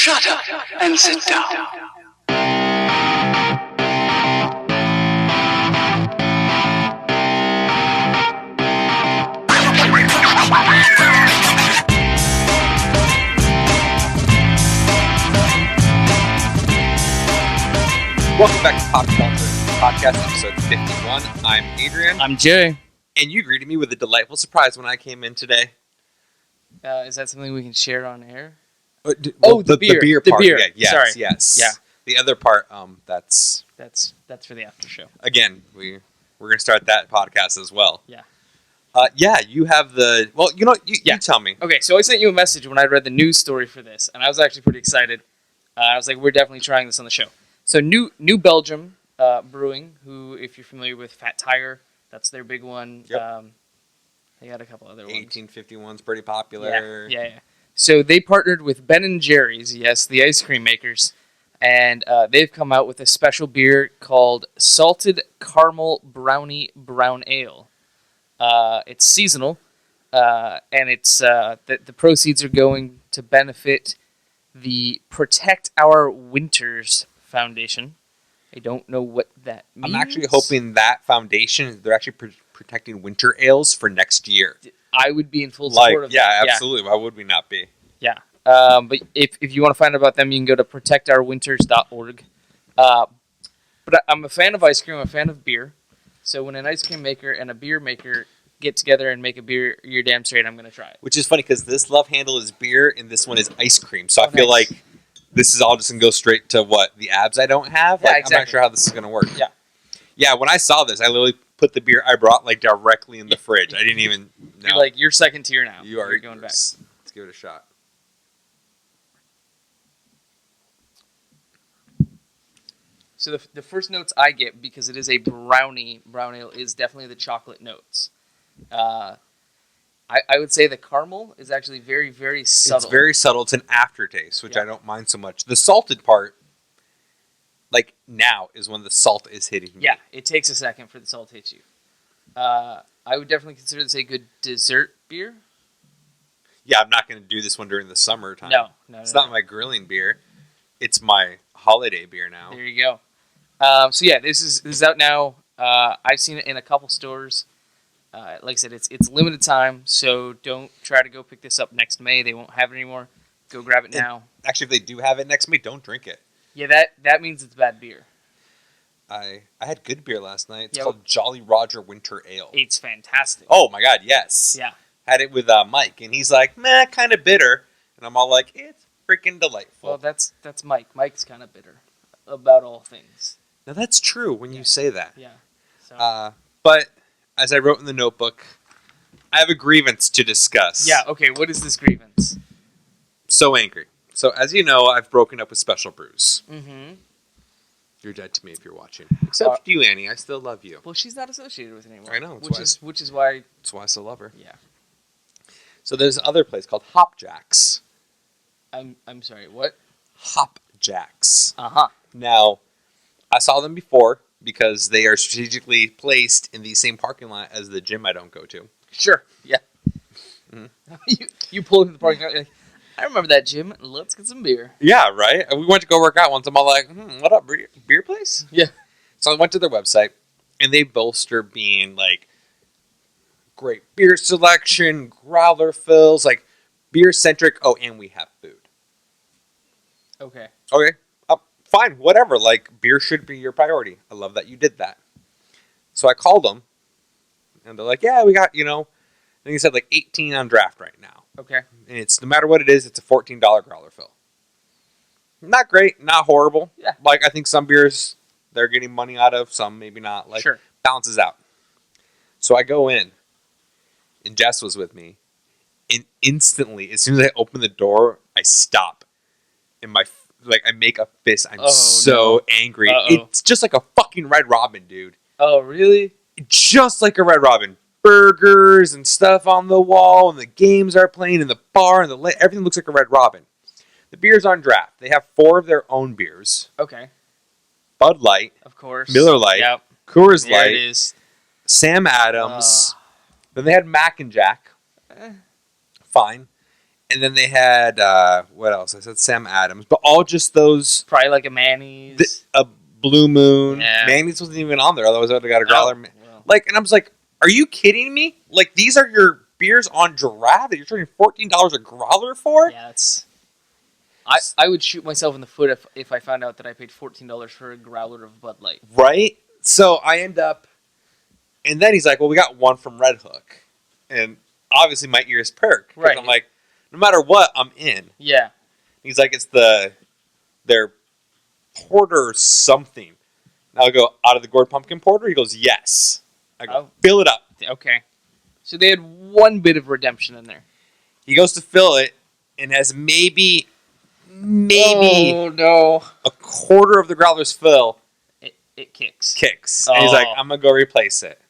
Shut up and sit down. Welcome back to Pop Culture Podcast, episode 51. I'm Adrian. I'm Jay. And you greeted me with a delightful surprise when I came in today. Is that something we can share on air? The beer. beer The part. beer. Yeah, yes, Sorry. yes. Yeah. The other part, that's for the after show. again, we're going to start that podcast as well. Yeah. You have the, well, you know, you tell me. Okay, so I sent you a message when I read the news story for this, and I was actually pretty excited. I was like, we're definitely trying this on the show. So New Belgium Brewing, who, if you're familiar with Fat Tire, that's their big one. Yep. They got a couple other ones. 1851's pretty popular. Yeah. So they partnered with Ben & Jerry's, yes, the ice cream makers, and they've come out with a special beer called Salted Caramel Brownie Brown Ale. It's seasonal, and it's the proceeds are going to benefit the Protect Our Winters Foundation. I don't know what that means. I'm actually hoping that foundation, they're actually protecting winter ales for next year. I would be in full support of that. Yeah, absolutely. Why would we not be? Yeah. But if you want to find out about them, you can go to protectourwinters.org. But I'm a fan of ice cream. I'm a fan of beer. So when an ice cream maker and a beer maker get together and make a beer, you're damn straight I'm going to try it. Which is funny because this love handle is beer and this one is ice cream. So I feel nice. like this is all just going to go straight to what? The abs I don't have? Yeah, exactly. I'm not sure how this is going to work. Yeah. Yeah, when I saw this, I literally put the beer I brought directly in the fridge. I didn't even know. You're second tier now. You're going back. Let's give it a shot. So the first notes I get, because it is a brown ale, is definitely the chocolate notes. I would say the caramel is actually very, very subtle. It's very subtle. It's an aftertaste, which Yeah. I don't mind so much. The salted part, like now, is when the salt is hitting me. Yeah, it takes a second for the salt to hit you. I would definitely consider this a good dessert beer. Yeah, I'm not going to do this one during the summertime. No. It's not my grilling beer. It's my holiday beer now. There you go. So yeah, this is out now. I've seen it in a couple stores. Like I said, it's limited time, so don't try to go pick this up next May. They won't have it anymore. Go grab it now. Actually, if they do have it next May, don't drink it. Yeah, that means it's bad beer. I had good beer last night. It's Yeah. called Jolly Roger Winter Ale. It's fantastic. Oh my God, yes. Yeah. Had it with Mike, and he's like, meh, kind of bitter. And I'm all like, it's freaking delightful. Well, that's Mike. Mike's kind of bitter about all things. Now that's true when you say that. Yeah. So. But as I wrote in the notebook, I have a grievance to discuss. Yeah. Okay. What is this grievance? So angry. So as you know, I've broken up with Special Brews. Mm-hmm. You're dead to me if you're watching. Except you, Annie. I still love you. Well, she's not associated with it anymore. I know. Which is why. That's why I still love her. Yeah. So there's another place called Hopjacks. I'm sorry. What? Hopjacks. Uh-huh. Now, I saw them before because they are strategically placed in the same parking lot as the gym I don't go to. Sure. Yeah. Mm-hmm. You pull into the parking lot. You're like, I remember that gym. Let's get some beer. Yeah, right? We went to go work out once. I'm all like, what up, beer place? Yeah. So I went to their website, and they bolster being like great beer selection, growler fills, like beer centric. Oh, and we have food. Okay. Okay, fine, whatever. Like beer should be your priority. I love that you did that. So I called them, and they're like, "Yeah, we got I think he said like 18 on draft right now, Okay. and it's no matter what it is, it's a $14 growler fill. Not great, not horrible. Yeah. Like I think some beers they're getting money out of, some maybe not. Like Sure. balances out. So I go in, and Jess was with me, and instantly, as soon as I open the door, I stop, and I make a fist. I'm so angry. Uh-oh. It's just like a fucking Red Robin, dude. Oh, really? Just like a Red Robin. Burgers and stuff on the wall, and the games are playing in the bar, and everything looks like a Red Robin. The beers on draft. They have 4 of their own beers. Okay. Bud Light, Of course. Miller Lite, Yep. Coors There Light, it is. Sam Adams. Then they had Mac and Jack. Eh. Fine. And then they had what else? I said Sam Adams, but all just those. Probably like a Manny's. A Blue Moon. Yeah. Manny's wasn't even on there. Otherwise, I would have got a growler. Well. Like, and I was like, "Are you kidding me? Like, these are your beers on draft that you're charging $14 a growler for?" Yeah, it's. I would shoot myself in the foot if I found out that I paid $14 for a growler of Bud Light. Right. So I end up, and then he's like, "Well, we got one from Red Hook," and obviously my ears perk. 'Cause Right. I'm like, no matter what, I'm in. Yeah. He's like, "It's their porter something." And I'll go, "Out of the gourd pumpkin porter?" He goes, "Yes." I go, Oh. "Fill it up." Okay. So they had one bit of redemption in there. He goes to fill it and has maybe Oh no! a quarter of the growler's fill It kicks. kicks. And he's like, Oh. "I'm going to go replace it."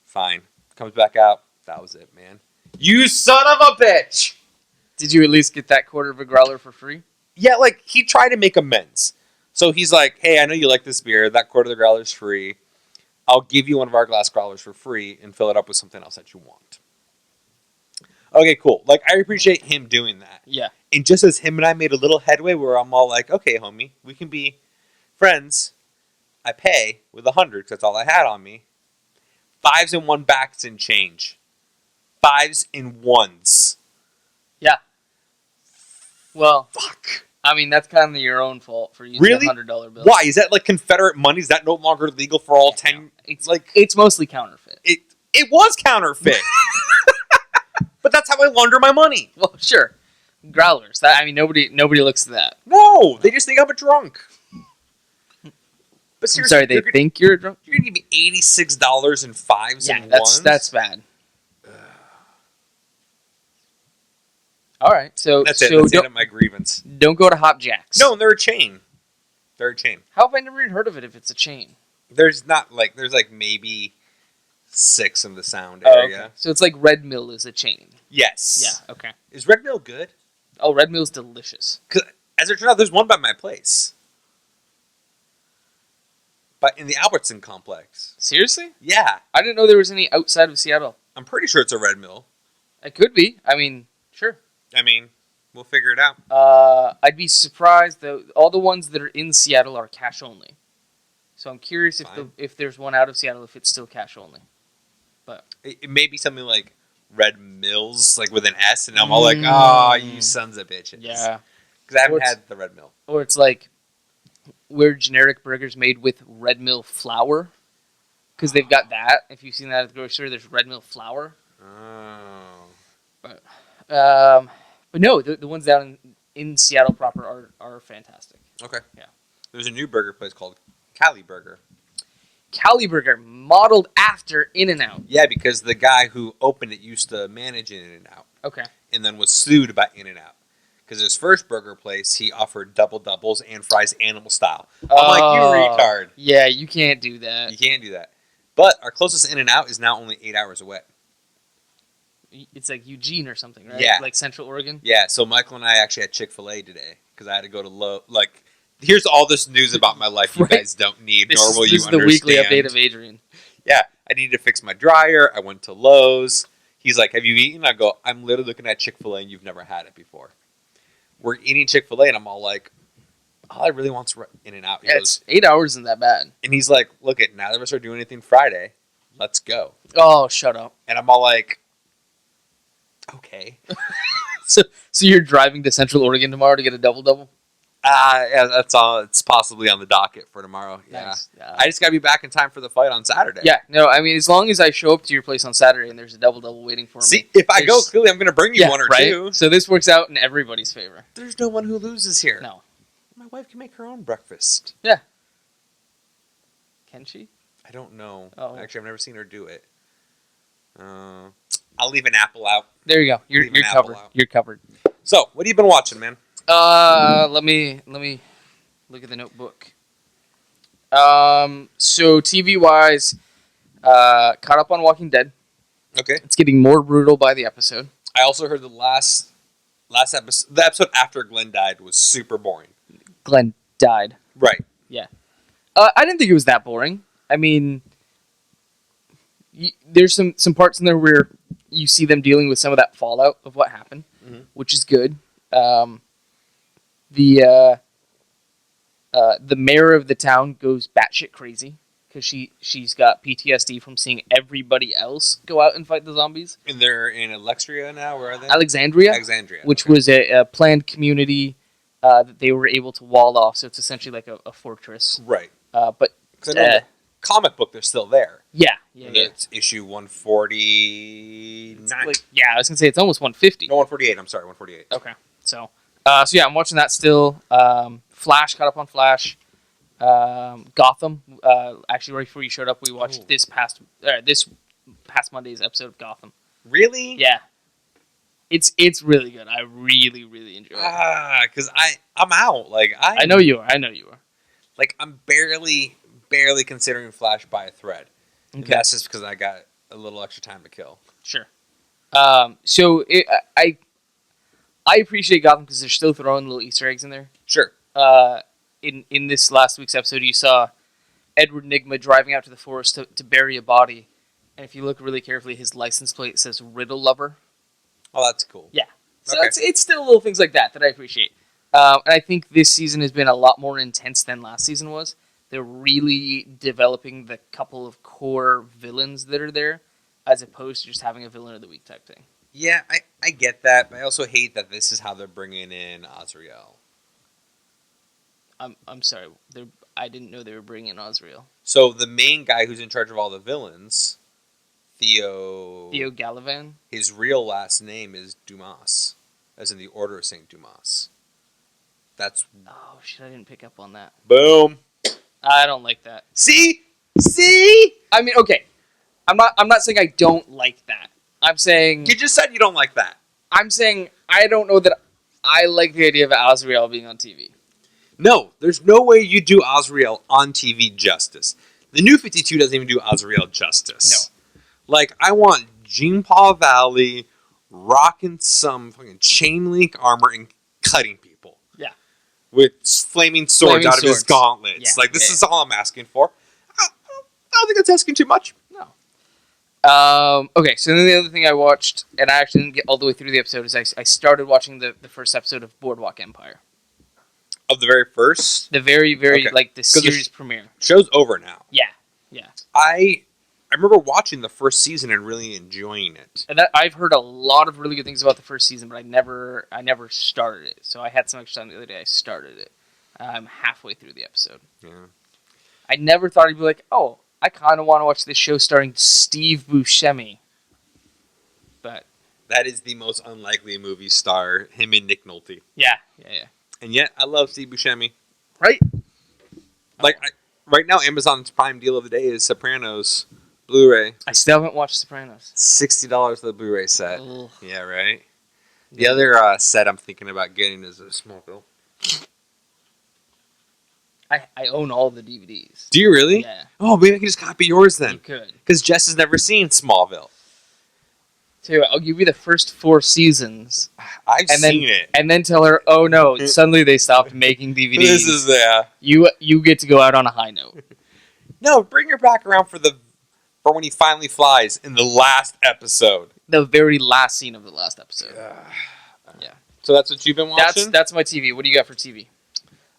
Fine. Comes back out. That was it, man. You son of a bitch! Did you at least get that quarter of a growler for free? Yeah, like, he tried to make amends. So he's like, "Hey, I know you like this beer. That quarter of the growler's free. I'll give you one of our glass growlers for free and fill it up with something else that you want." Okay, cool. Like, I appreciate him doing that. Yeah. And just as him and I made a little headway where I'm all like, "Okay, homie, we can be friends. I pay with 100 because that's all I had on me." 5s and 1 backs and change. 5s and 1s. Yeah. Well, Fuck. I mean that's kind of your own fault for using Really? a $100 bill. Why? Is that like Confederate money? Is that no longer legal for all 10? It's Like, it's mostly counterfeit. it was counterfeit. But that's how I launder my money. Well, sure. Growlers. I mean, nobody looks at that. No, they just think I'm a drunk. But I'm seriously, sorry, they think you're drunk. you're gonna give me $86 in 5s Yeah, and 1s? that's bad. All right, so That's it. so That's the end don't, of my grievance. don't go to Hop Jacks. No, they're a chain. They're a chain. How have I never even heard of it if it's a chain? There's like maybe 6 in the sound Oh, area. okay. So it's like Red Mill is a chain. Yes. Yeah. Okay. Is Red Mill good? Oh, Red Mill's delicious. Because as it turns out, there's one by my place. But in the Albertson complex. Seriously? Yeah. I didn't know there was any outside of Seattle. I'm pretty sure it's a Red Mill. It could be. I mean, sure. I mean, we'll figure it out. I'd be surprised though. All the ones that are in Seattle are cash only. So I'm curious Fine. if there's one out of Seattle if it's still cash only. It may be something like Red Mills, like with an S, and I'm all like, "Ah, you sons of bitches." Yeah. Because I haven't Or it's- had the Red Mill. Or it's like weird generic burgers made with Red Mill flour. Because they've got that. If you've seen that at the grocery store, there's Red Mill flour. Oh. But no, the ones down in Seattle proper are fantastic. Okay. Yeah. There's a new burger place called Cali Burger. Cali Burger, modeled after In-N-Out. Yeah, because the guy who opened it used to manage In-N-Out Okay. and then was sued by In-N-Out. Because his first burger place, he offered double doubles and fries animal style. I'm like, you retard. Yeah, you can't do that. You can't do that. But our closest In-N-Out is now only 8 hours away. It's like Eugene or something, right? Yeah. Like Central Oregon. Yeah, so Michael and I actually had Chick-fil-A today because I had to go to here's all this news about my life you Right. guys don't need, nor will this you is understand. the weekly update of Adrian. Yeah, I needed to fix my dryer. I went to Lowe's. He's like, "Have you eaten?" I go, "I'm literally looking at Chick-fil-A and you've never had it before." We're eating Chick-fil-A and I'm all like, all I really want's In-N-Out. He Yeah, goes, it's 8 hours isn't that bad. and he's like, "Look, neither of us are doing anything Friday. Let's go." Oh, shut up. And I'm all like, okay. So you're driving to Central Oregon tomorrow to get a double-double? Yeah, that's all. It's possibly on the docket for tomorrow. Yeah. Nice. I just got to be back in time for the fight on Saturday. Yeah, no, I mean, as long as I show up to your place on Saturday and there's a double-double waiting for See, me. if I go, There's- clearly I'm going to bring you one or right? two. So this works out in everybody's favor. There's no one who loses here. No. My wife can make her own breakfast. Can she? I don't know. Oh. Actually, I've never seen her do it. I'll leave an apple out. There you go. You're Leave an apple covered. out. You're covered. So, what have you been watching, man? Let me look at the notebook. So TV wise, caught up on Walking Dead. Okay. It's getting more brutal by the episode. I also heard the last episode, the episode after Glenn died, was super boring. Glenn died. Right. I didn't think it was that boring. I mean, there's some parts in there where you see them dealing with some of that fallout of what happened. Mhm. which is good. The mayor of the town goes batshit crazy because she's got PTSD from seeing everybody else go out and fight the zombies. And they're in Alexandria now. Where are they? Alexandria, Alexandria, which okay. was a planned community that they were able to wall off. So it's essentially like a fortress. Right. But 'Cause I know in the comic book they're still there. yeah. It's issue 149. I was gonna say it's almost 150. No, 148. I'm sorry, 148. Okay, so yeah, I'm watching that still. Flash, caught up on Flash. Gotham. Actually, right before you showed up, we watched Oh. this past Monday's episode of Gotham. Really? Yeah, it's really good. I really enjoy it. Because I'm out. Like I know you are. Like I'm barely considering Flash by a thread. And Okay, that's just because I got a little extra time to kill. sure. So I appreciate Gotham because they're still throwing little Easter eggs in there. Sure. In this last week's episode, you saw Edward Nygma driving out to the forest to bury a body, and if you look really carefully, his license plate says Riddle Lover. Oh, that's cool. Yeah. So Okay. it's still little things like that I appreciate. And I think this season has been a lot more intense than last season was. They're really developing the couple of core villains that are there, as opposed to just having a villain of the week type thing. Yeah, I get that, but I also hate that this is how they're bringing in Azrael. I'm sorry. I didn't know they were bringing in Azrael. So the main guy who's in charge of all the villains, Theo Gallivan. his real last name is Dumas, as in the Order of Saint Dumas. That's Oh shit! I didn't pick up on that. boom. I don't like that. See. I mean, okay. I'm not saying I don't like that. I'm saying You just said you don't like that. I don't know that I like the idea of Azrael being on TV. No, there's no way you do Azrael on TV justice. The New 52 doesn't even do Azrael justice. No. Like, I want Jean Paul Valley rocking some fucking chain link armor and cutting people. Yeah. With flaming swords out of his gauntlets. Yeah, Like, this is all I'm asking for. I don't think that's asking too much. No. Okay, so then the other thing I watched, and I actually didn't get all the way through the episode, is I started watching the first episode of Boardwalk Empire. Of the very first, The very, Okay. like, the the series premiere. show's over now. Yeah. I remember watching the first season and really enjoying it. And I've heard a lot of really good things about the first season, but I never started it. So I had some extra time the other day. I started it. I'm halfway through the episode. Yeah. I never thought I'd be like, oh, I kind of want to watch this show starring Steve Buscemi. But That is the most unlikely movie star, him and Nick Nolte. yeah. And yet, I love Steve Buscemi. Right? Like, right now, Amazon's prime deal of the day is Sopranos Blu-ray. I still haven't watched Sopranos. $60 for the Blu-ray set. Ugh. Yeah, right? The other set I'm thinking about getting is a Smallville. I own all the DVDs. Do you really? Yeah, Oh, maybe I can just copy yours then. you could. Because Jess has never seen Smallville. Tell you what, I'll give you the first 4 seasons, I've and then seen it. and then tell her, oh no, suddenly they stopped making DVDs. This is You get to go out on a high note. No, bring her back around for when he finally flies in the last episode. The very last scene of the last episode. Yeah. So that's what you've been watching? That's my TV. What do you got for TV?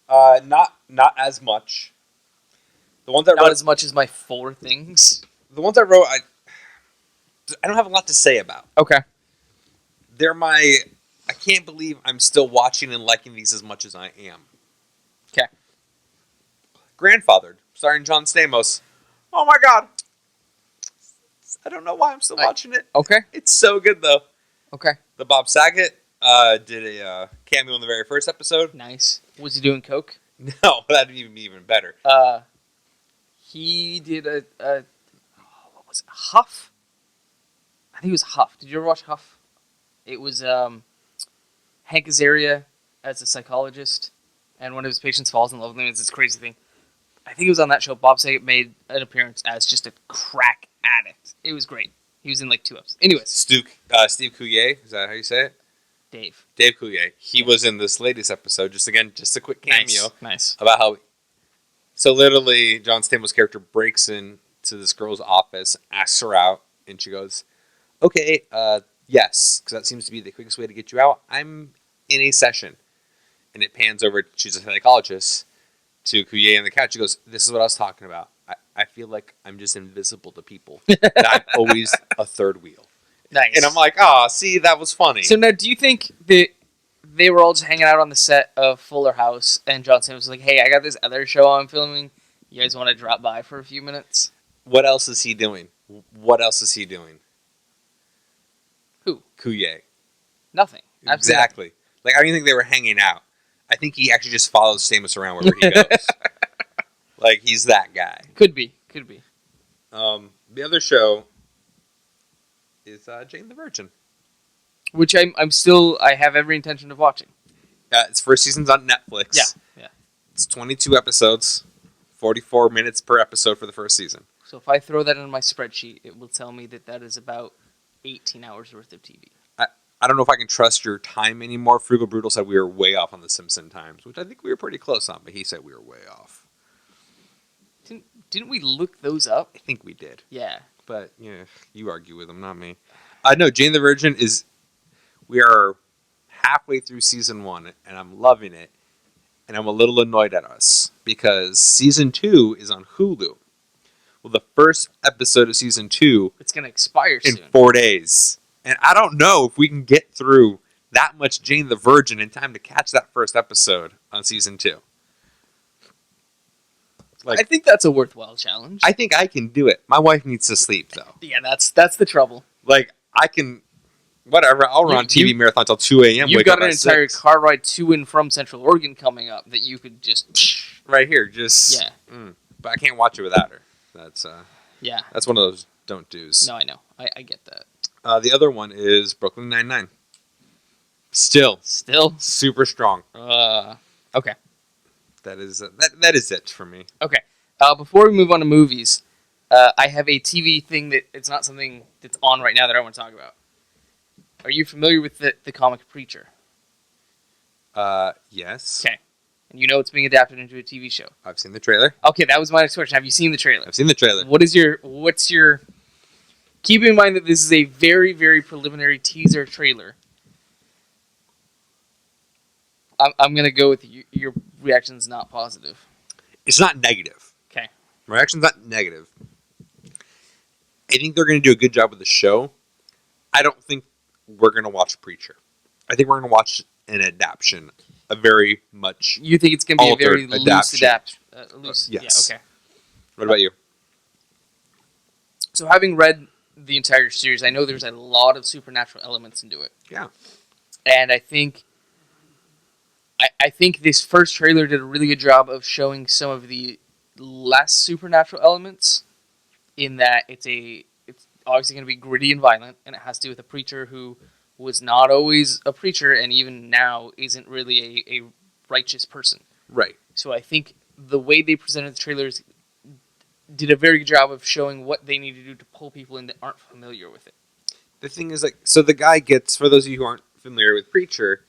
Not as much. The ones I Not wrote, as much as my 4 things. I don't have a lot to say about. Okay. I can't believe I'm still watching and liking these as much as I am. Okay. Grandfathered, starring John Stamos. Oh my god. I don't know why I'm still watching it. Okay. It's so good though. Okay. The Bob Saget did a cameo in the very first episode. Nice. Was he doing coke? No, that'd be even better. He did what was it? Huff? I think it was Huff. Did you ever watch Huff? It was Hank Azaria as a psychologist, and one of his patients falls in love with him. It's this crazy thing. I think it was on that show. Bob Saget made an appearance as just a crack addict. It was great. He was in like 2 episodes. Anyways, Steve Coulier, is that how you say it? Dave Coulier. He was in this latest episode. Just a quick cameo. Nice. About how. So literally, John Stamos' character breaks into this girl's office, asks her out, and she goes, "Okay, Yes, because that seems to be the quickest way to get you out. I'm in a session. And it pans over, she's a psychologist, to Kuye on the couch. She goes, this is what I was talking about. I feel like I'm just invisible to people. That I'm always a third wheel. Nice. And I'm like, oh, see, that was funny. So now, do you think that they were all just hanging out on the set of Fuller House, and John Stamos was like, "Hey, I got this other show I'm filming. You guys want to drop by for a few minutes?" What else is he doing? What else is he doing? Who? Kuye. Nothing. Absolutely Exactly. Like, I don't even think they were hanging out. I think he actually just follows Stamos around wherever he goes. Like, he's that guy. Could be. The other show is Jane the Virgin. Which I have every intention of watching. Its first season's on Netflix. Yeah. It's 22 episodes, 44 minutes per episode for the first season. So if I throw that in my spreadsheet, it will tell me that is about 18 hours worth of TV. I don't know if I can trust your time anymore. Frugal Brutal said we were way off on the Simpson times, which I think we were pretty close on, but he said we were way off. Didn't we look those up? I think we did. Yeah. But, yeah, you argue with him, not me. No, Jane the Virgin is... We are halfway through season 1, and I'm loving it. And I'm a little annoyed at us, because season 2 is on Hulu. Well, the first episode of season 2... It's going to expire in soon. 4 days. And I don't know if we can get through that much Jane the Virgin in time to catch that first episode on season 2. I think that's a worthwhile challenge. I think I can do it. My wife needs to sleep, though. Yeah, that's the trouble. Like, I can... Whatever, I'll run TV marathon till 2 a.m. You've wake got up an at entire 6. car ride to and from Central Oregon coming up that you could just... Right here, just... Yeah. But I can't watch it without her. That's Yeah. that's one of those don't do's. No, I know. I get that. The other one is Brooklyn Nine-Nine. Still super strong. Okay. That is that is it for me. Okay. Before we move on to movies, I have a TV thing that it's not something that's on right now that I want to talk about. Are you familiar with the comic Preacher? Yes. Okay. And you know it's being adapted into a TV show. I've seen the trailer. Okay, that was my next question. Have you seen the trailer? I've seen the trailer. What's your... Keep in mind that this is a very, very preliminary teaser trailer. I'm going to go with your reaction's not positive. It's not negative. Okay. My reaction's not negative. I think they're going to do a good job with the show. I don't think we're going to watch Preacher. I think we're going to watch an adaptation. A very much You think it's going to be a very altered loose adaptation. loose? Yes. Yeah, okay. What about you? So having read the entire series, I know there's a lot of supernatural elements into it. Yeah. And I think this first trailer did a really good job of showing some of the less supernatural elements, in that it's obviously going to be gritty and violent, and it has to do with a preacher who was not always a preacher, and even now isn't really a righteous person. Right. So I think the way they presented the trailers did a very good job of showing what they need to do to pull people in that aren't familiar with it. The thing is, like, so the guy gets, for those of you who aren't familiar with Preacher,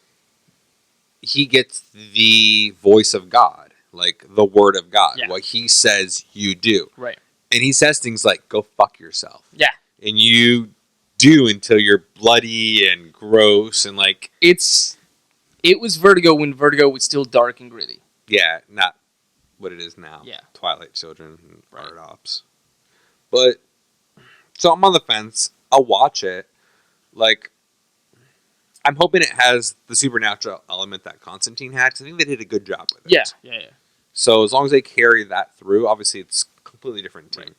he gets the voice of God, like the word of God. Yeah. What he says, you do. Right. And he says things like, go fuck yourself. Yeah. And you do until you're bloody and gross and like... It was Vertigo when Vertigo was still dark and gritty. Yeah, not what it is now. Yeah. Twilight Children and Right. Art Ops. But, so I'm on the fence. I'll watch it. Like, I'm hoping it has the supernatural element that Constantine had, because I think they did a good job with it. Yeah. So as long as they carry that through, obviously it's a completely different team.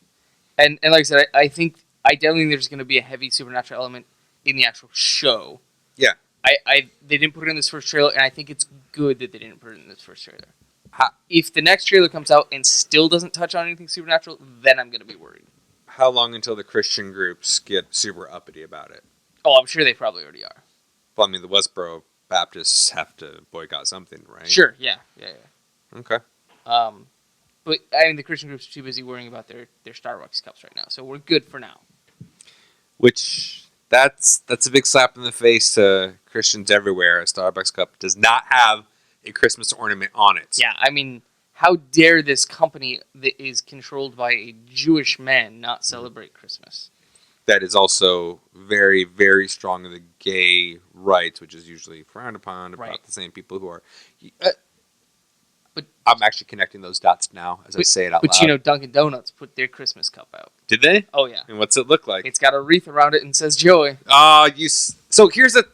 Right. And like I said, I definitely think there's going to be a heavy supernatural element in the actual show. Yeah. They didn't put it in this first trailer, and I think it's good that they didn't put it in this first trailer. How, If the next trailer comes out and still doesn't touch on anything supernatural, then I'm going to be worried. how long until the Christian groups get super uppity about it? Oh, I'm sure they probably already are. Well, I mean, the Westboro Baptists have to boycott something, right? Sure, yeah. Okay. But I mean, the Christian groups are too busy worrying about their Starbucks cups right now, so we're good for now. Which, that's a big slap in the face to Christians everywhere. A Starbucks cup does not have a Christmas ornament on it. Yeah, I mean, how dare this company that is controlled by a Jewish man not celebrate Christmas? that is also very, very strong in the gay rights, which is usually frowned upon about Right. the same people who are. But I'm actually connecting those dots now as I say it out but loud. you know, Dunkin' Donuts put their Christmas cup out. Did they? Oh yeah, And what's it look like? it's got a wreath around it and says joy. So here's something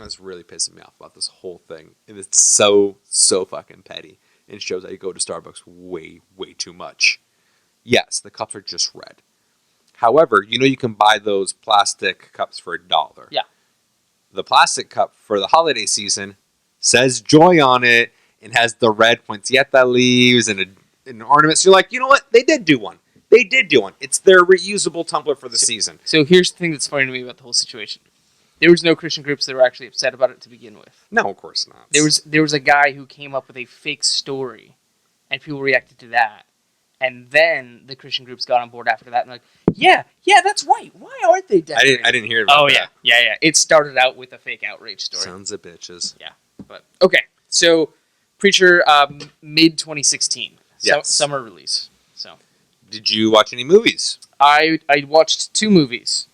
that's really pissing me off about this whole thing, and it's so fucking petty, and it shows that you go to Starbucks way too much. Yes, the cups are just red. However, you can buy those plastic cups for $1. Yeah. The plastic cup for the holiday season says joy on it and has the red poinsettia leaves and an ornament. So you're like, you know what? They did do one. It's their reusable tumbler for the season. So here's the thing that's funny to me about the whole situation. There was no Christian groups that were actually upset about it to begin with. No, of course not. There was a guy who came up with a fake story, and people reacted to that. And then the Christian groups got on board after that, and like, yeah, that's right. Why aren't they decorating? I didn't hear about Oh that. yeah. It started out with a fake outrage story. Sons of bitches. But okay, so Preacher, mid 2016, Yes. summer release. So Did you watch any movies? I watched 2 movies.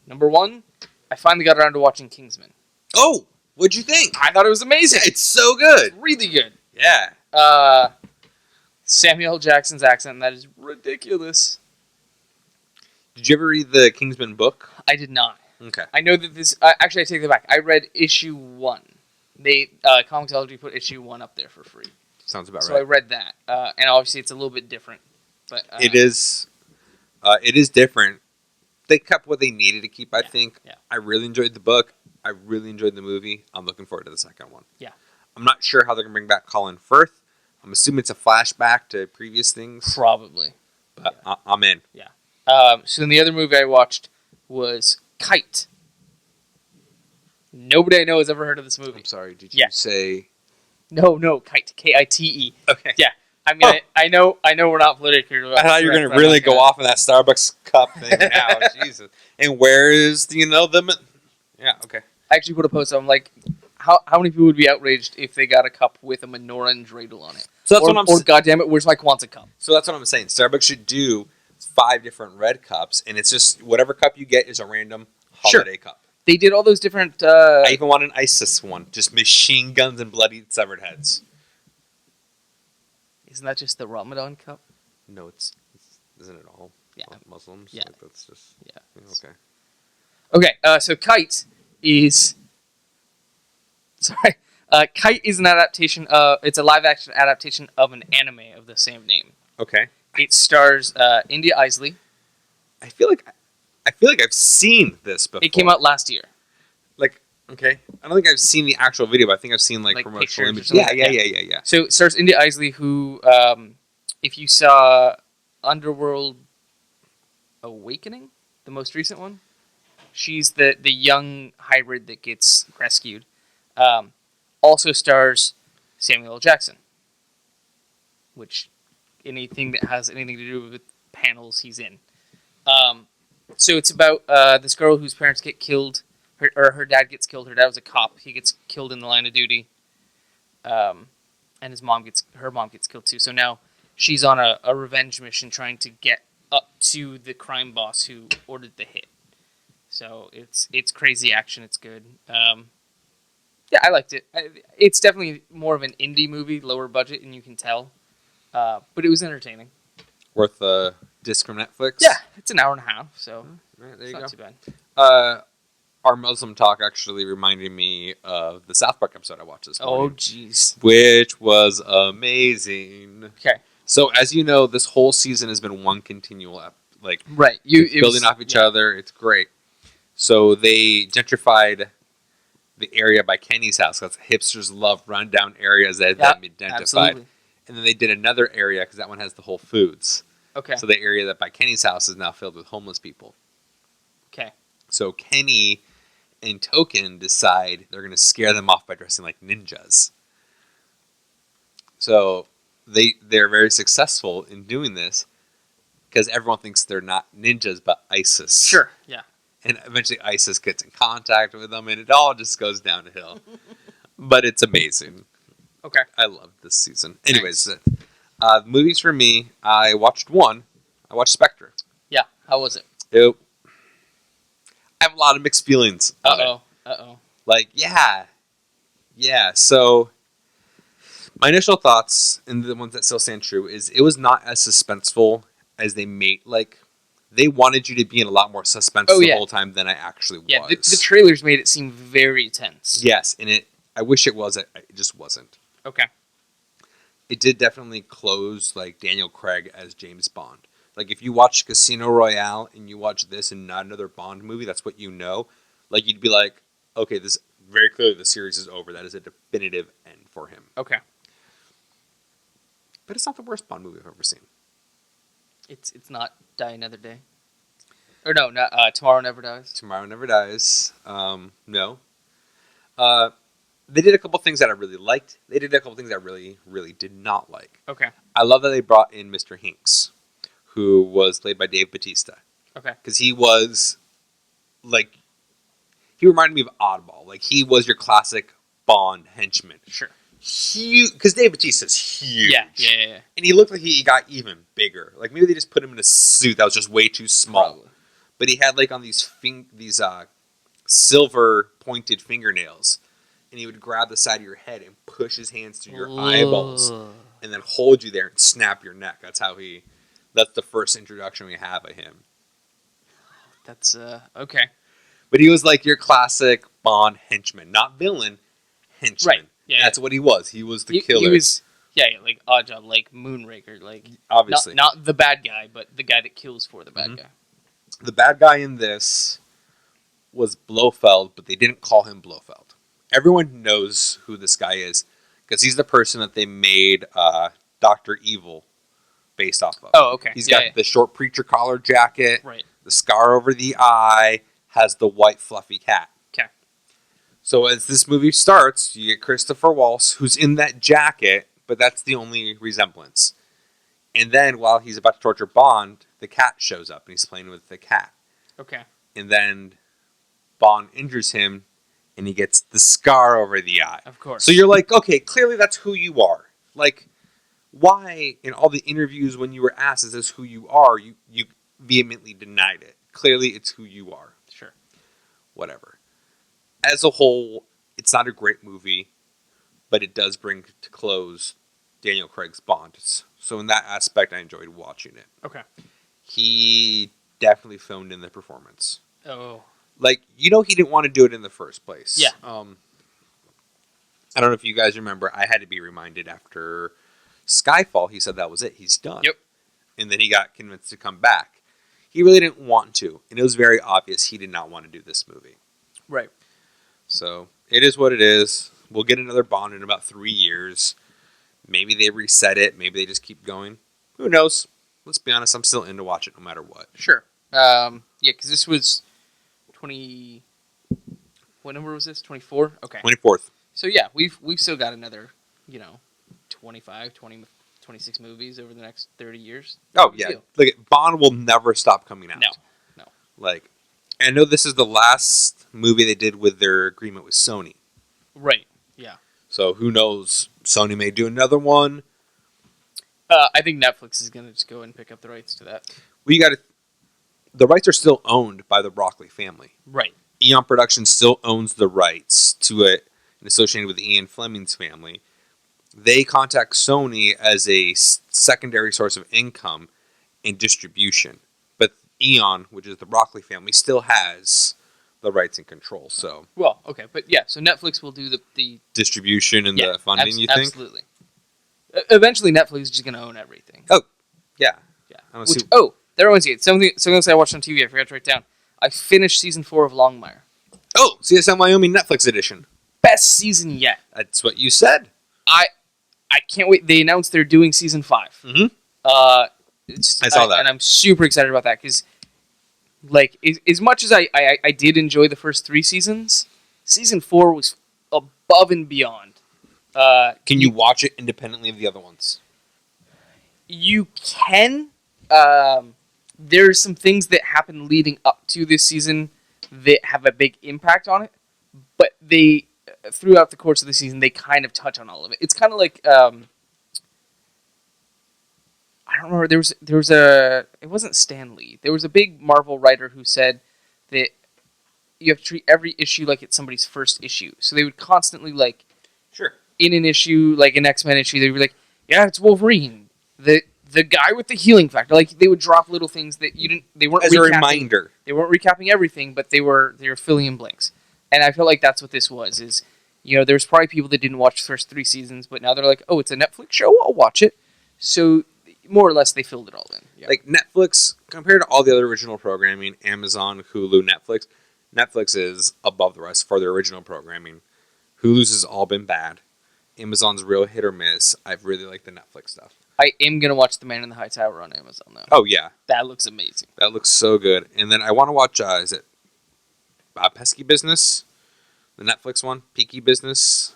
Number 1, I finally got around to watching Kingsman. Oh, what'd you think? I thought it was amazing. It's so good. Really good. Yeah. Samuel L. Jackson's accent, that is ridiculous. Did you ever read the Kingsman book? I did not. Okay. I know that this. Actually, I take that back. I read issue 1. They Comixology put issue 1 up there for free, Sounds about so I right. read that. And obviously, it's a little bit different. But It is different. They kept what they needed to keep, I think. yeah. I really enjoyed the book. I really enjoyed the movie. I'm looking forward to the second one. Yeah. I'm not sure how they're going to bring back Colin Firth. I'm assuming it's a flashback to previous things, Probably. but I'm in. So then the other movie I watched was Kite. Nobody I know has ever heard of this movie. I'm sorry, did you Yeah. say... No, Kite. Kite. Okay. Yeah. I mean, I know we're not politically. I thought you were going to really go off on that Starbucks cup thing now. Jesus. And where is, them? Yeah, okay. I actually put a post. I'm like, how many people would be outraged if they got a cup with a menorah and dreidel on it? So that's what I'm Or goddamn it, where's my Kwanzaa cup? So that's what I'm saying. Starbucks should do 5 different red cups, and it's just whatever cup you get is a random holiday cup. They did all those different. I even want an ISIS one, just machine guns and bloody severed heads. Isn't that just the Ramadan cup? No, it's isn't it all? Yeah. Muslims. Yeah. Like, that's just Yeah. okay. Okay, so Kite is. Sorry. Kite is an adaptation. It's a live-action adaptation of an anime of the same name. Okay. It stars India Isley. I feel like I've seen this before. It came out last year. Like, okay. I don't think I've seen the actual video, but I think I've seen like promotional pictures or images. something. Yeah. So it stars India Isley, who, if you saw Underworld Awakening, the most recent one, she's the young hybrid that gets rescued. Also stars Samuel L. Jackson, which anything that has anything to do with panels, he's in. So it's about this girl whose parents get killed, her dad gets killed. Her dad was a cop. He gets killed in the line of duty, and her mom gets killed too. So now she's on a revenge mission, trying to get up to the crime boss who ordered the hit. So it's crazy action. It's good. Yeah, I liked it. It's definitely more of an indie movie, lower budget, and you can tell. But it was entertaining. Worth a disc from Netflix. Yeah, it's an hour and a half, so Right, there it's you not go. too bad. Our Muslim talk actually reminded me of the South Park episode I watched this Oh, morning, jeez. which was amazing. Okay. So, as you know, this whole season has been one continual, Right. it's building off each other. It's great. So they gentrified the area by Kenny's house. That's hipsters love rundown areas that have been identified. Absolutely. And then they did another area because that one has the Whole Foods. Okay. So the area that by Kenny's house is now filled with homeless people. Okay. So Kenny and Token decide they're going to scare them off by dressing like ninjas. So they're very successful in doing this because everyone thinks they're not ninjas but ISIS. Sure. Yeah. And eventually ISIS gets in contact with them and it all just goes downhill. But it's amazing. Okay. I love this season. Anyways, movies for me, I watched one. I watched Spectre. Yeah. How was it? I have a lot of mixed feelings on it. Uh-oh. Like, yeah. So my initial thoughts, and the ones that still stand true, is it was not as suspenseful as they made. Like, they wanted you to be in a lot more suspense the whole time than I actually was. Yeah, the trailers made it seem very tense. Yes, and I wish it was. It just wasn't. Okay. It did definitely close, like, Daniel Craig as James Bond. Like, if you watch Casino Royale and you watch this and not another Bond movie, that's what you know. Like, you'd be like, okay, this very clearly the series is over. That is a definitive end for him. Okay. But it's not the worst Bond movie I've ever seen. It's not Die Another Day. Or no, not Tomorrow Never Dies. Tomorrow Never Dies. No. They did a couple things that I really liked. They did a couple things that I really, really did not like. Okay. I love that they brought in Mr. Hinks, who was played by Dave Bautista. Okay. Because he was, like, he reminded me of Oddball. Like, he was your classic Bond henchman. Sure. Huge. Because Dave Bautista's huge. Yeah. And he looked like he got even bigger. Like, maybe they just put him in a suit that was just way too small. Probably. But he had, like, on these silver pointed fingernails. And he would grab the side of your head and push his hands through your eyeballs. And then hold you there and snap your neck. That's the first introduction we have of him. That's, okay. But he was like your classic Bond henchman. Not villain, henchman. Right. Yeah. That's what he was. He was the killer. He was, like Oddjob, like Moonraker. Like, obviously. Not the bad guy, but the guy that kills for the bad guy. The bad guy in this was Blofeld, but they didn't call him Blofeld. Everyone knows who this guy is because he's the person that they made Dr. Evil based off of. Oh, okay. He's got the short preacher collar jacket, right? The scar over the eye, has the white fluffy cat. Okay. So as this movie starts, you get Christopher Waltz, who's in that jacket, but that's the only resemblance. And then while he's about to torture Bond, the cat shows up and he's playing with the cat. Okay. And then Bond injures him and he gets the scar over the eye. Of course. So you're like, okay, clearly that's who you are. Like, why in all the interviews when you were asked, is this who you are, you vehemently denied it. Clearly it's who you are. Sure. Whatever. As a whole, it's not a great movie, but it does bring to close Daniel Craig's Bond. So in that aspect, I enjoyed watching it. Okay. He definitely phoned in the performance. Oh. Like, he didn't want to do it in the first place. Yeah. I don't know if you guys remember, I had to be reminded after Skyfall, he said that was it. He's done. Yep. And then he got convinced to come back. He really didn't want to. And it was very obvious he did not want to do this movie. Right. So, it is what it is. We'll get another Bond in about 3 years. Maybe they reset it. Maybe they just keep going. Who knows? Let's be honest, I'm still in to watch it no matter what. Sure. Yeah, because this was 20... What number was this? 24? Okay. 24th. So yeah, we've still got another, 25, 20, 26 movies over the next 30 years. Oh, yeah. Like, Bond will never stop coming out. No. Like, and I know this is the last movie they did with their agreement with Sony. Right, yeah. So who knows? Sony may do another one. I think Netflix is going to just go and pick up the rights to that. The rights are still owned by the Broccoli family. Right. Eon Productions still owns the rights to it and associated with Ian Fleming's family. They contact Sony as a secondary source of income and distribution. But Eon, which is the Broccoli family, still has the rights and control. So, well, okay, but yeah, so Netflix will do the distribution and the funding, you think? Absolutely. Eventually, Netflix is just going to own everything. Oh, yeah. Yeah. That reminds me. Something else I watched on TV, I forgot to write down. I finished season 4 of Longmire. Oh, CSI Wyoming Netflix edition. Best season yet. That's what you said. I can't wait. They announced they're doing season 5. Mm-hmm. I saw that. And I'm super excited about that because, like, as much as I did enjoy the first 3 seasons, season 4 was above and beyond. Can you watch it independently of the other ones? You can. There's some things that happen leading up to this season that have a big impact on it, but they, throughout the course of the season, they kind of touch on all of it. It's kind of like, I I don't remember. There was a. It wasn't Stan Lee. There was a big Marvel writer who said that you have to treat every issue like it's somebody's first issue. So they would constantly like Sure. in an issue, like an X-Men issue, they'd be like, "Yeah, it's Wolverine, the guy with the healing factor." Like they would drop little things that you didn't. They weren't As a recapping- reminder. They weren't recapping everything, but they were filling in blanks. And I felt like that's what this was. Is there's probably people that didn't watch the first 3 seasons, but now they're like, "Oh, it's a Netflix show. I'll watch it." So more or less, they filled it all in. Yeah. Like Netflix, compared to all the other original programming, Amazon, Hulu, Netflix is above the rest for their original programming. Hulu's has all been bad. Amazon's real hit or miss. I've really liked the Netflix stuff. I am gonna watch The Man in the High Tower on Amazon though. Oh yeah, That looks amazing. that looks so good. And then I want to watch. Is it Pesky Business? The Netflix one, Peaky Business.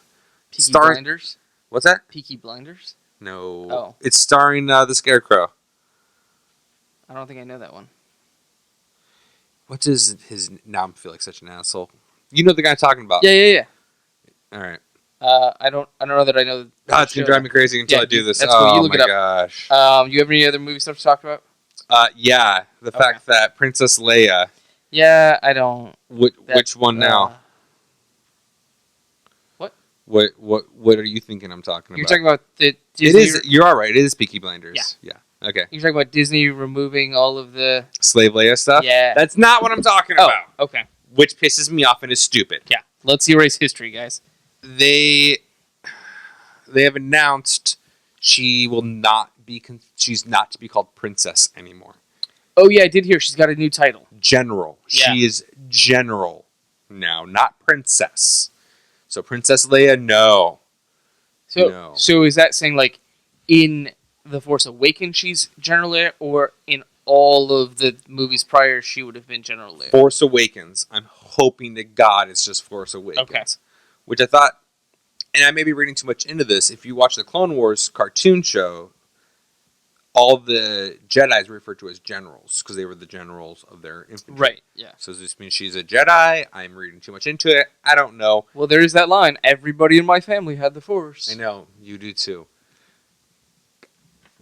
Peaky Star- Blinders. What's that? Peaky Blinders. No. Oh. It's starring the Scarecrow. I don't think I know that one. What is his? Now I feel like such an asshole. You know the guy I'm talking about. Yeah. All right. I don't know that I know. Oh, it's gonna drive me crazy until Yeah, I do this. that's cool. Oh You look my it up. gosh. You have any other movie stuff to talk about? Yeah, the Okay. fact that Princess Leia. Yeah, I don't. Which one now? What are you thinking? I'm talking You're about. talking about the It Disney. is. You're all right. It is Peaky Blinders. Yeah. Okay. You're talking about Disney removing all of the. Slave Leia stuff. Yeah. That's not what I'm talking Oh, about. okay. Which pisses me off and is stupid. Yeah. Let's erase history, guys. They have announced she will not be. She's not to be called princess anymore. Oh yeah, I did hear she's got a new title. General. Yeah. She is general now, not princess. So Princess Leia, no. So, No. so is that saying like in The Force Awakens she's General Leia, or in all of the movies prior she would have been General Leia? Force Awakens. I'm hoping to God it's just Force Awakens. Okay. Which I thought, and I may be reading too much into this. If you watch the Clone Wars cartoon show, all the Jedi's referred to as generals because they were the generals of their infantry. Right. Yeah. So does this mean she's a Jedi? I'm reading too much into it. I don't know. Well, there is that line. Everybody in my family had the Force. I know you do too.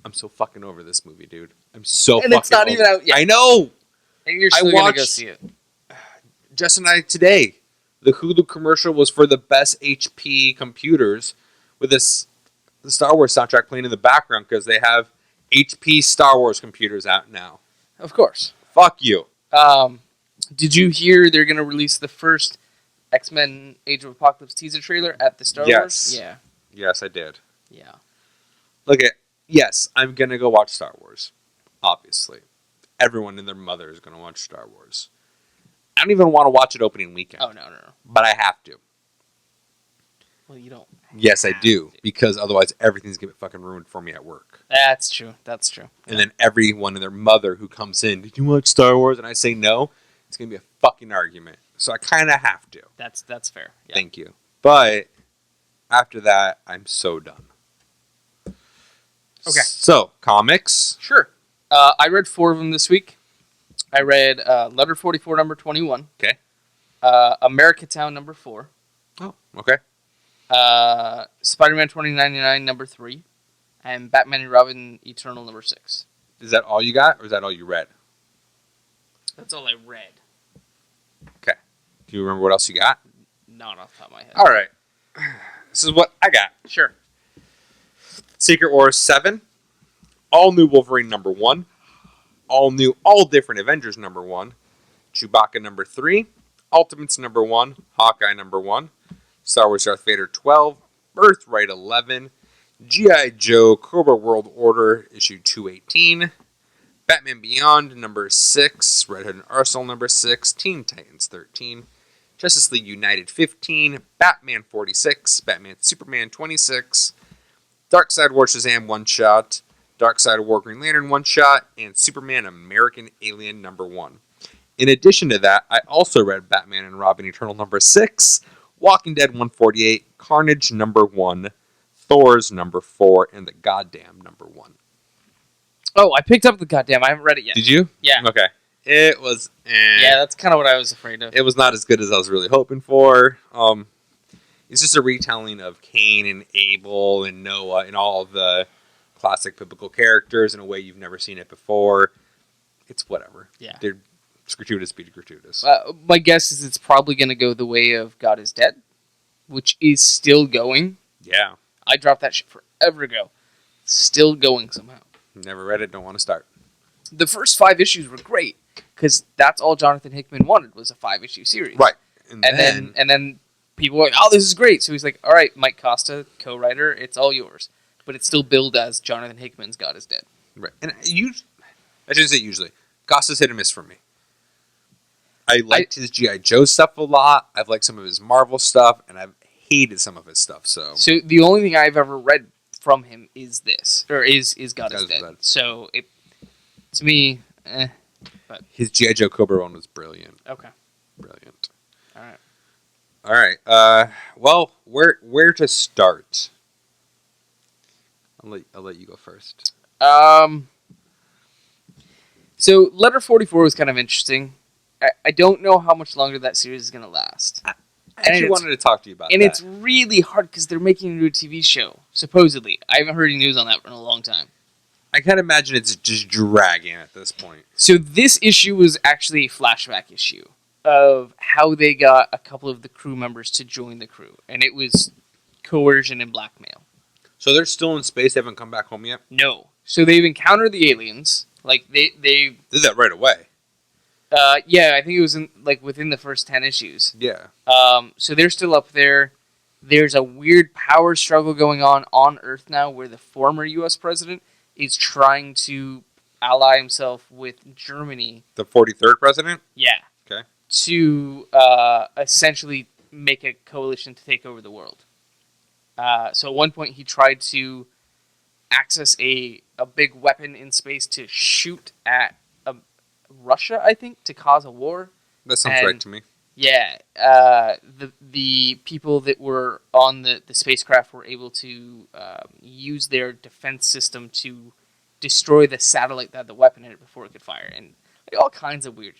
I'm so fucking over this movie, dude. I'm so. And it's not even out yet. I know. And you're I still gonna go watched- see it. Jess and I today, the Hulu commercial was for the best HP computers with the Star Wars soundtrack playing in the background because they have HP Star Wars computers out now. Of course. Fuck you. Did you hear they're gonna release the first X-Men Age of Apocalypse teaser trailer at the Star Yes. Wars? Yeah. Yes, I did. Yeah. Look at yes, I'm gonna go watch Star Wars. Obviously, everyone and their mother is gonna watch Star Wars. I don't even want to watch it opening weekend. Oh no. But I have to. Well, you don't. Yes, I do because otherwise everything's gonna get fucking ruined for me at work. That's true. That's true. And then everyone and their mother who comes in, did you watch Star Wars? And I say no, it's going to be a fucking argument. So I kind of have to. That's fair. Yeah. Thank you. But after that, I'm so done. Okay. So, comics. Sure. I read 4 of them this week. I read Letter 44, number 21. Okay. America Town, number 4. Oh, okay. Spider-Man 2099, number 3. And Batman and Robin Eternal, number 6. Is that all you got, or is that all you read? That's all I read. Okay. Do you remember what else you got? Not off the top of my head. All right. This is what I got. Sure. Secret Wars 7. All new Wolverine, number 1. All new, all different Avengers, number 1. Chewbacca, number 3. Ultimates, number 1. Hawkeye, number 1. Star Wars Darth Vader, 12. Birthright, 11. G.I. Joe, Cobra World Order, issue 218. Batman Beyond, number 6. Red Hood and Arsenal, number 6. Teen Titans, 13. Justice League United, 15. Batman, 46. Batman Superman, 26. Darkseid War Shazam, 1-shot. Darkseid War Green Lantern, 1-shot. And Superman American Alien, number 1. In addition to that, I also read Batman and Robin Eternal, number 6. Walking Dead, 148. Carnage, number 1. Thor's number 4, and the goddamn number 1. Oh, I picked up the goddamn. I haven't read it yet. Did you? Yeah. Okay. It was. Yeah, that's kind of what I was afraid of. It was not as good as I was really hoping for. It's just a retelling of Cain and Abel and Noah and all of the classic biblical characters in a way you've never seen it before. It's whatever. Yeah. They're gratuitous, be gratuitous. My guess is it's probably going to go the way of God is Dead, which is still going. Yeah. I dropped that shit forever ago. It's still going somehow. Never read it, don't want to start. The first 5 issues were great because that's all Jonathan Hickman wanted was a 5-issue series. Right. And then people were like, "Oh, this is great." So he's like, "All right, Mike Costa, co-writer, it's all yours." But it's still billed as Jonathan Hickman's God is Dead. Right. And I shouldn't say usually. Costa's hit or miss for me. I liked his G.I. Joe stuff a lot. I've liked some of his Marvel stuff, and I've hated some of his stuff. So the only thing I've ever read from him is this, or is God is Dead. So it, to me, But his G.I. Joe Cobra one was brilliant. Okay. Brilliant. All right. All right. Well, where to start? I'll let you go first. So Letter 44 was kind of interesting. I don't know how much longer that series is going to last. I actually wanted to talk to you about that. And it's really hard because they're making a new TV show, supposedly. I haven't heard any news on that in a long time. I can't imagine it's just dragging at this point. So this issue was actually a flashback issue of how they got a couple of the crew members to join the crew. And it was coercion and blackmail. So they're still in space? They haven't come back home yet? No. So they've encountered the aliens. Like, they did that right away. Yeah, I think it was within the first 10 issues. Yeah. So they're still up there. There's a weird power struggle going on Earth now where the former U.S. president is trying to ally himself with Germany. The 43rd president? Yeah. Okay. To essentially make a coalition to take over the world. So at one point he tried to access a big weapon in space to shoot at Russia, I think, to cause a war. That sounds right to me. Yeah, the people that were on the spacecraft were able to use their defense system to destroy the satellite that had the weapon in it before it could fire, and all kinds of weird.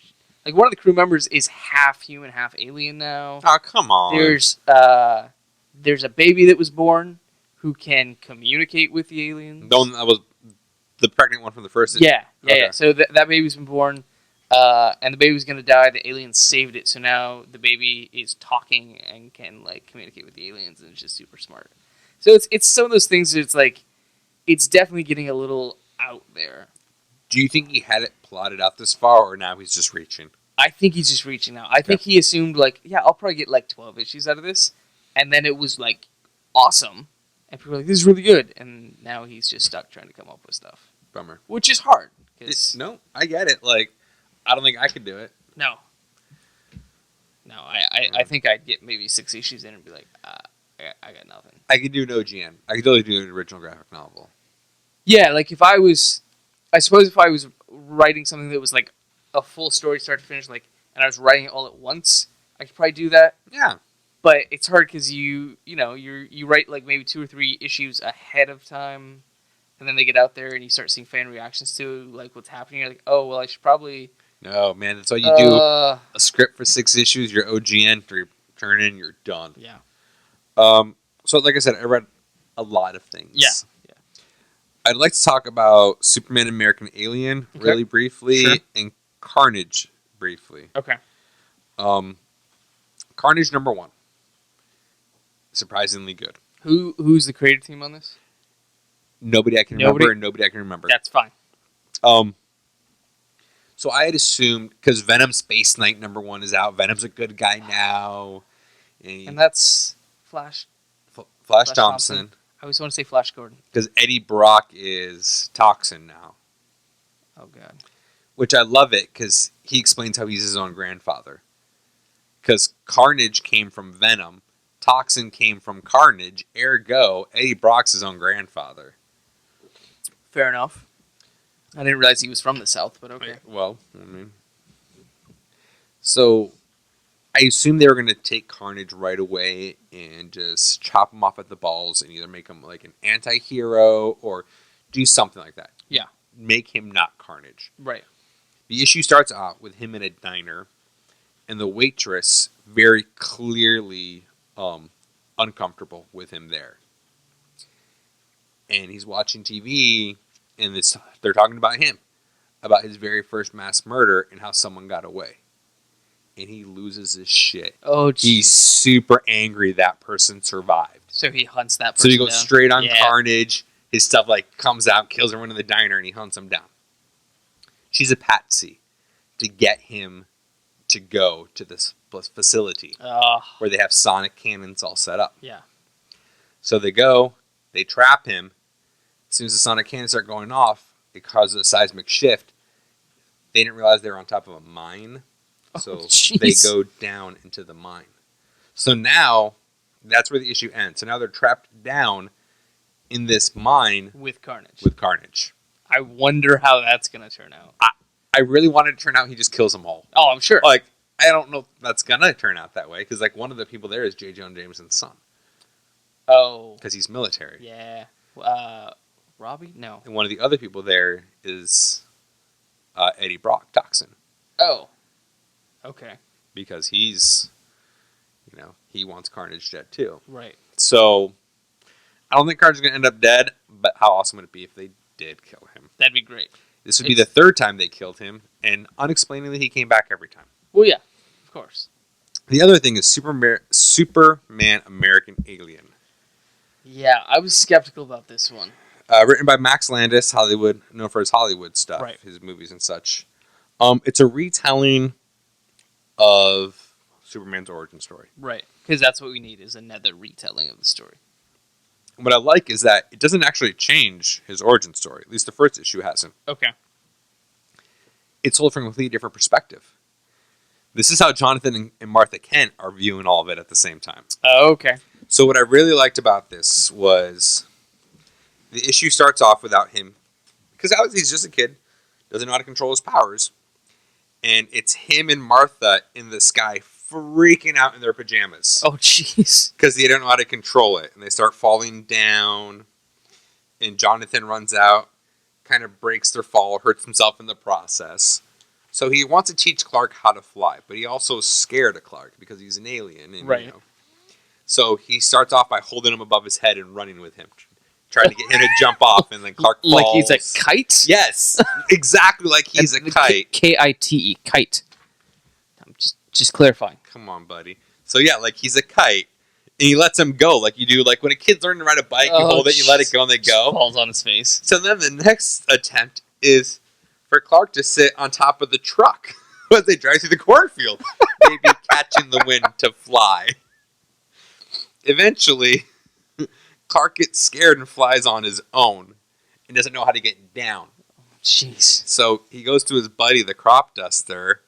Like one of the crew members is half human, half alien now. Oh, come on! There's a baby that was born who can communicate with the aliens. The one that was the pregnant one from the first. Yeah. Okay. So that baby's been born. And the baby was going to die. The aliens saved it, so now the baby is talking and can communicate with the aliens, and it's just super smart. So it's some of those things that it's definitely getting a little out there. Do you think he had it plotted out this far, or now he's just reaching? I think he's just reaching now. I think he assumed I'll probably get 12 issues out of this, and then it was awesome, and people were like, this is really good, and now he's just stuck trying to come up with stuff. Bummer. Which is hard. No, I get it. I don't think I could do it. No, I think I'd get maybe 6 issues in and be like, I got nothing. I could do an OGN. I could totally do an original graphic novel. Yeah, I suppose if I was writing something that was a full story start to finish, and I was writing it all at once, I could probably do that. Yeah. But it's hard because you write maybe 2 or 3 issues ahead of time, and then they get out there and you start seeing fan reactions to what's happening. You're like, oh well, I should probably. No, man, that's all you do. A script for 6 issues, your OGN, 3 turn in, you're done. Yeah. So like I said, I read a lot of things. Yeah. I'd like to talk about Superman American Alien really briefly, Sure. and Carnage briefly. Okay. Carnage #1. Surprisingly good. Who's the creative team on this? Nobody I can remember, and nobody I can remember. That's fine. So I had assumed, because Venom Space Knight #1 is out, Venom's a good guy now. And that's Flash. Flash Thompson. I always want to say Flash Gordon. Because Eddie Brock is Toxin now. Oh, God. Which I love it, because he explains how he's his own grandfather. Because Carnage came from Venom. Toxin came from Carnage. Ergo, Eddie Brock's his own grandfather. Fair enough. I didn't realize he was from the South, but okay. Well, so I assumed they were going to take Carnage right away and just chop him off at the balls and either make him an anti-hero or do something like that. Yeah. Make him not Carnage. Right. The issue starts out with him in a diner and the waitress very clearly uncomfortable with him there. and he's watching TV, and they're talking about him, about his very first mass murder and how someone got away. And he loses his shit. Oh, He's geez. super angry that person survived. So he hunts that So person he goes down. straight on Yeah. Carnage. His stuff like comes out, kills everyone in the diner, and he hunts him down. She's a patsy to get him to go to this facility where they have sonic cannons all set up. Yeah. So they go, they trap him. As soon as the sonic cannons start going off, it causes a seismic shift. They didn't realize they were on top of a mine. So they jeez. go down into the mine. So now, that's where the issue ends. So now they're trapped down in this mine With Carnage. with Carnage. I wonder how that's going to turn out. I really wanted to turn out he just kills them all. Oh, I'm sure. Like, I don't know if that's going to turn out that way. Because, like, one of the people there is J. Jonah Jameson's son. Oh. Because he's military. Yeah. Robbie? No. And one of the other people there is Eddie Brock, Toxin. Oh. Okay. Because he's, he wants Carnage dead too. Right. So, I don't think Carnage is going to end up dead, but how awesome would it be if they did kill him? That'd be great. This would be the third time they killed him, and unexplainably he came back every time. Well, yeah. Of course. The other thing is Superman American Alien. Yeah, I was skeptical about this one. Written by Max Landis, Hollywood, known for his Hollywood stuff, Right. his movies and such. It's a retelling of Superman's origin story. Right. Because that's what we need is another retelling of the story. What I like is that it doesn't actually change his origin story. At least the first issue hasn't. Okay. It's told from a completely different perspective. This is how Jonathan and Martha Kent are viewing all of it at the same time. Okay. So what I really liked about this was the issue starts off without him, because he's just a kid, doesn't know how to control his powers, and it's him and Martha in the sky freaking out in their pajamas Oh, jeez. because they don't know how to control it, and they start falling down, and Jonathan runs out, kind of breaks their fall, hurts himself in the process. So he wants to teach Clark how to fly, but he also is scared of Clark because he's an alien. And, Right. So he starts off by holding him above his head and running with him, trying to get him to jump off, and then Clark falls. Like he's a kite? Yes, exactly like he's a kite. K-I-T-E, kite. I'm just clarifying. Come on, buddy. So yeah, like he's a kite, and he lets him go like you do. Like when a kid's learning to ride a bike, you hold it, you let it go, and they Just go. falls on his face. So then the next attempt is for Clark to sit on top of the truck as they drive through the cornfield, maybe catching the wind to fly. Eventually, Clark gets scared and flies on his own and doesn't know how to get down. Jeez. So he goes to his buddy, the crop duster,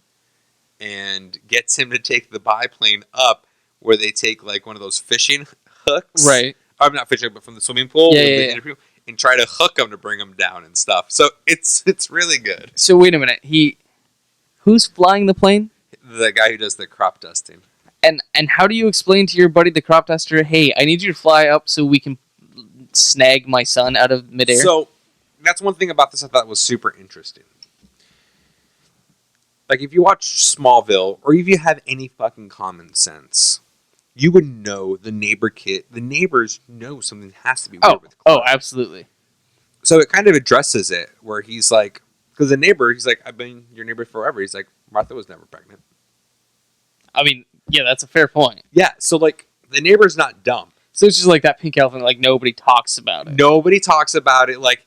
and gets him to take the biplane up where they take like one of those fishing hooks. Right. I'm not fishing, but from the swimming pool. Yeah, with yeah, the yeah. interview, and try to hook him to bring him down and stuff. So it's really good. So wait a minute. Who's flying the plane? The guy who does the crop dusting. And how do you explain to your buddy the crop duster, hey, I need you to fly up so we can snag my son out of midair? So that's one thing about this I thought was super interesting. Like if you watch Smallville, or if you have any fucking common sense, you would know the neighbors know something has to be weird with Clark. Oh, absolutely. So it kind of addresses it where he's like, because the neighbor, he's like, I've been your neighbor forever. He's like, Martha was never pregnant. I mean, yeah, that's a fair point. Yeah, so like the neighbor's not dumb. So it's just like that pink elephant, like nobody talks about it. Nobody talks about it. Like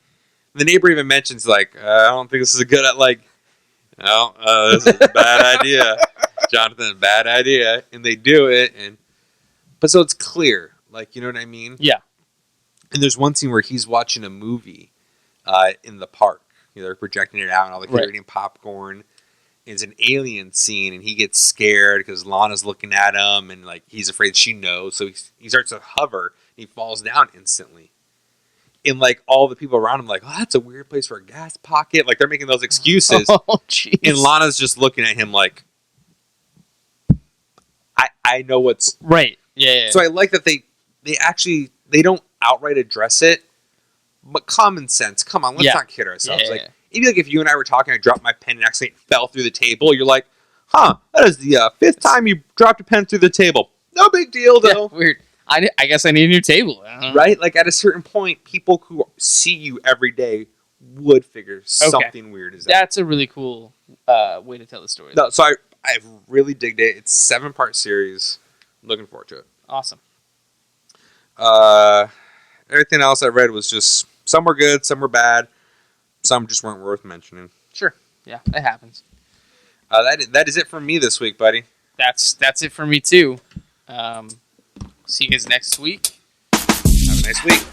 the neighbor even mentions like, I don't think this is a good, like, no, this is a bad idea. Jonathan, bad idea. And they do it. But so it's clear. Like, you know what I mean? Yeah. And there's one scene where he's watching a movie in the park. They're projecting it out and all the kids are eating popcorn. It's an alien scene and he gets scared because Lana's looking at him and like he's afraid she knows. So he starts to hover and he falls down instantly. And like all the people around him like, oh, that's a weird place for a gas pocket. Like they're making those excuses. Oh, jeez. And Lana's just looking at him like, I know what's... Right. Yeah. So I like that they don't outright address it, but common sense. Come on, let's not kid ourselves. Yeah. Like, maybe like if you and I were talking, I dropped my pen and accidentally fell through the table. You're like, huh, that is the fifth time you dropped a pen through the table. No big deal, though. Yeah, weird. I guess I need a new table. I don't know. Right? Like, at a certain point, people who see you every day would figure something weird is out. That's a really cool way to tell the story. No, so I really digged it. It's a 7-part series. Looking forward to it. Awesome. Everything else I read was just, some were good, some were bad, some just weren't worth mentioning. Sure. Yeah, it happens. That is it for me this week, buddy. That's it for me too. See you guys next week. Have a nice week.